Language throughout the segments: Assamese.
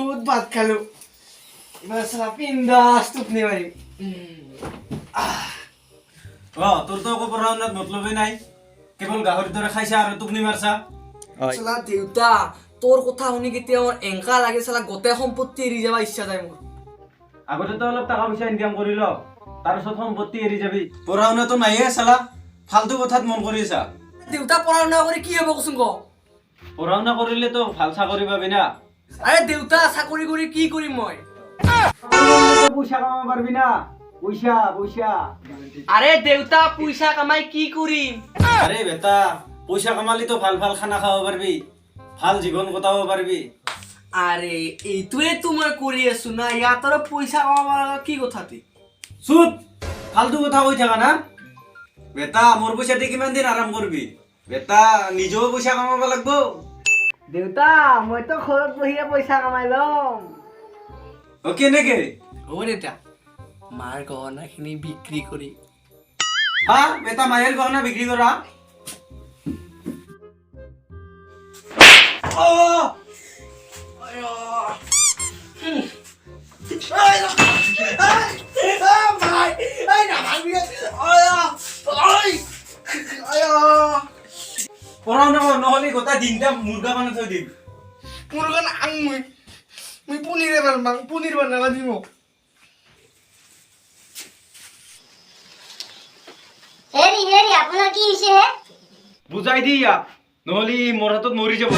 বহুত ভাত খালো এবাৰ সালা পিন্দাস টুপনি মাৰি তোৰ তো পড়াশোনাত মতলবই নাই কেবল গাহৰি দৰে খাইছা আৰু টোপনি মাৰছা সালা দেউতা তোৰ কথা শুনি কেতিয়া আমাৰ এংকা লাগে সালা গোটেই সম্পত্তি এৰি যাবা ইচ্ছা যায় মোৰ আগতে তো অলপ টকা পইচা ইনকাম কৰি ল তাৰপিছত সম্পত্তি এৰি যাবি পঢ়া শুনাটো নাইয়ে চালা ফালতু কথাত মন কৰি আছা দেউতা পঢ়া শুনা কৰি কি হ'ব কচোন ক পঢ়া শুনা কৰিলে তো ভাল চাকৰি পাবি না আৰে দেউতা চাকৰি কৰি কি কৰিম মই পইচা কামাব পাৰবি না পয়সা পয়সা আৰে দেউতা পয়সা কামাই কি কৰিম আৰে বেটা পয়সা কামালি তো ভাল ভাল খানা খাব পাৰবি ভাল জীবন কটাব পাৰবি আৰে এইটোৱে তো মই কৰি আছো না ইয়াত আৰু পইচা কামাব লগা কি কথাটি চুপ ফালতু কথা কৈ থাকা না বেটা মোৰ পইচা দি কিমান দিন আৰাম কৰবি বেটা নিজেও পইচা কামাব লাগব দেউতা মইতো ঘৰত বহিয়ে পইচা কামাই লম ও কেনেকে অ দেউতা মাৰ গহনাখিনি বিক্ৰী কৰি হা বেটা মায়ের গহনা বিক্রি করা পড়াশোনা নহলে গোটা দিনটা মুর্গা বানাই থৈ দিম মুরগান আং মুই পনিরে বানাম পনির বানাবা দিব হেৰি হেৰি আপোনাৰ কি হৈছে বুঝাই দি ইয়াক নহলে মোৰ হাতত মৰি যাব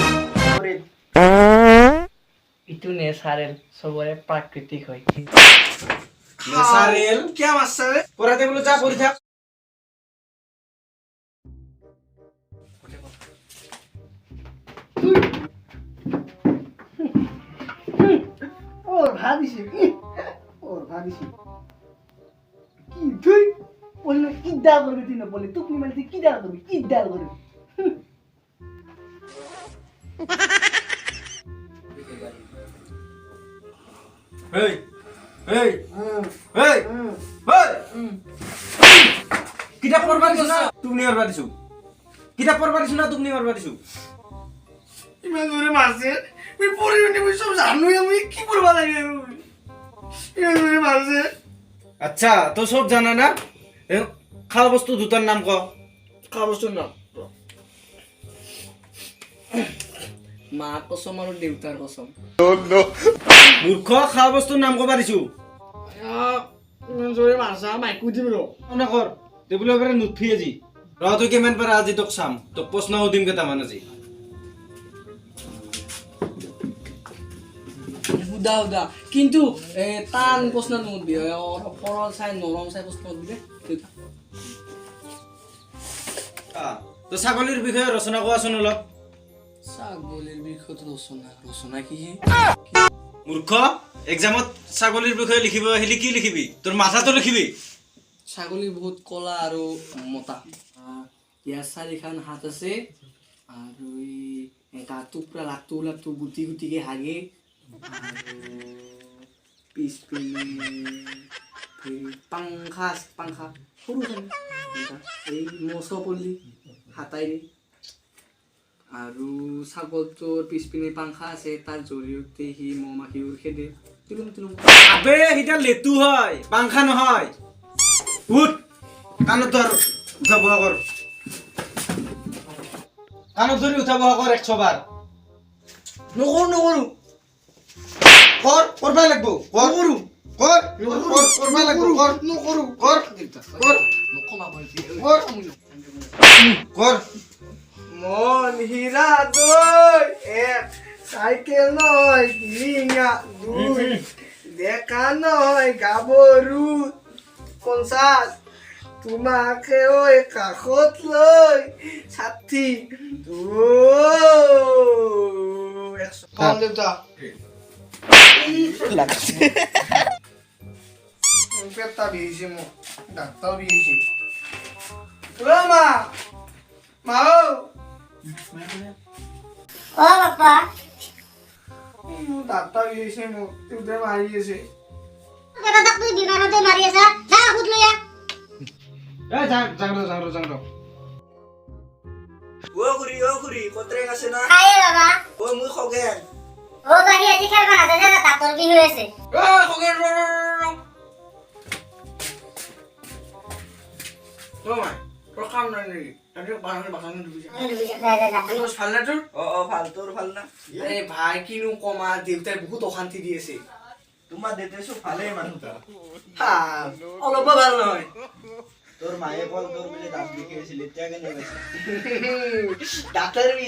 ইটো নেচাৰেল সবৰে প্ৰাকৃতিক হয় নেচাৰেল কিয়া মাছছে পড়াতে বলে যা কৰি থাক ওর ভাবিছি কি তুই বললো ইদ্দা করবি তুই না বলে তুই মানে কি দা করবি ইদ্দা করবি এই এই এই এই কিতাপ পড়বা দিছ না তুমি পড়বা দিছ কিতাপ পড়বা দিছ না তুমি পড়বা দিছ ইমান জোরে মারছে মুই পড়িও নি মুই সব জানুই আমি কি করবা লাগে ইমান জোরে মারছে আচ্ছা তো সব জানা না খাওয়া বস্তু দুটার নাম ক খাওয়া বস্তুর নাম মা কসম আর দেউতার কসম মূর্খ খাওয়া বস্তুর নাম কবা দিছু ইমান জোরে মারছা মাইকু দিম র না কর টেবুল এবারে নুৎফি আজি ৰ তুই কিমান পাৰা আজি তোক চাম তোক প্ৰশ্ন সুধিম কেইটামান আজি হুদা হুদা কিন্তু টান প্ৰশ্ন নুধবি সৰল চাই নৰম চাই প্ৰশ্ন দিবে তো ছাগলীৰ বিষয়ে ৰচনা কোৱাচোন অলপ ছাগলীৰ বিষয়ত ৰচনা ৰচনা কি মূৰ্খ এক্সামত ছাগলীৰ বিষয়ে লিখিব আহিলে কি লিখিবি তোৰ মাথাটো লিখিবি ছাগলী বহুত কলা আৰু মতা ইয়াৰ চাৰিখান হাত আছে আৰু গাটো পুৰা লাটু লাটু গুটি গুটিকে হাগে পিছপিনে পাংখা পাংখা সৰু এই মচ পল্লি হাতাইৰে আৰু ছাগলটোৰ পিছপিনে পাংখা আছে তাৰ জৰিয়তে সি মহ মাখিবোৰ খেদে তিলুম তিলুম আবে এটা লেটু হয় পাংখা নহয় উঠ কাণত ধৰ উঠা বহা কৰ কাণত ধৰি উঠা বহা কৰ 100 বাৰ নকৰো কৰ কৰবাই লাগব কৰ কৰ কৰবাই লাগব কৰ নকৰো কৰ কৰ নকমা ভাইটি কৰ কৰ মন হীরা দই এক সাইকেল নয় লিঙা দুই দেখা নয় গাবরু 50 তোমাকে ওই কাষত লৈ 60 কম দেউতা পেটটা বিয়েছে মো ডাক্তার বিয়েছে মা মা অ বাপা ডাক্তার বিয়েছে মো তুই মারিয়েছে দাদা তুই দিনাতে মারি আছা যা খুদ লইয়া জাংলো ও খুরি কতরে আছে না খায়ে বাবা ও মুই খগেন ও বাহি আজি খেলবা না যা তোর কি হয়েছে ভাল তোৰ ভাল না ভাই কিনো কমা দেউতাই বহুত অশান্তি দি আছে তোমাৰ দেউতাইছো ভালেই মানুহটা অলপো ভাল নহয় তোৰ মায়ে কল তোৰ বোলে দাঁত বিষাই আছিল এতিয়া কেনে পাইছে ডাক্তৰ বি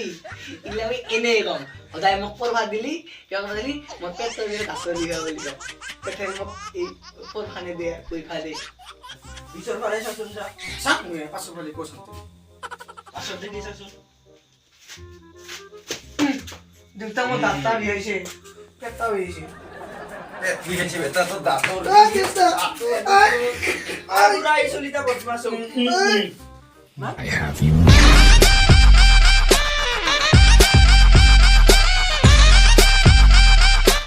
ইলে আমি এনে কম সদায় মোক পৰভা দিলি কিয় দিলি মই পেট তৰি ডাক্তৰ লিখা বুলি কওঁ পেটে মোক এই পৰখানে দিয়ে কৈফা দে পিছৰ ফালে চাচোন চা চাক মই পাছৰ ফালে কৈছোঁ পাছত দেখি চাচোন দেউতা মোৰ দাঁতা বিহাইছে পেটটা বিহাইছে বিষাইছে বেটা তোৰ দাঁতৰ চলিতা বদমাছ I have you.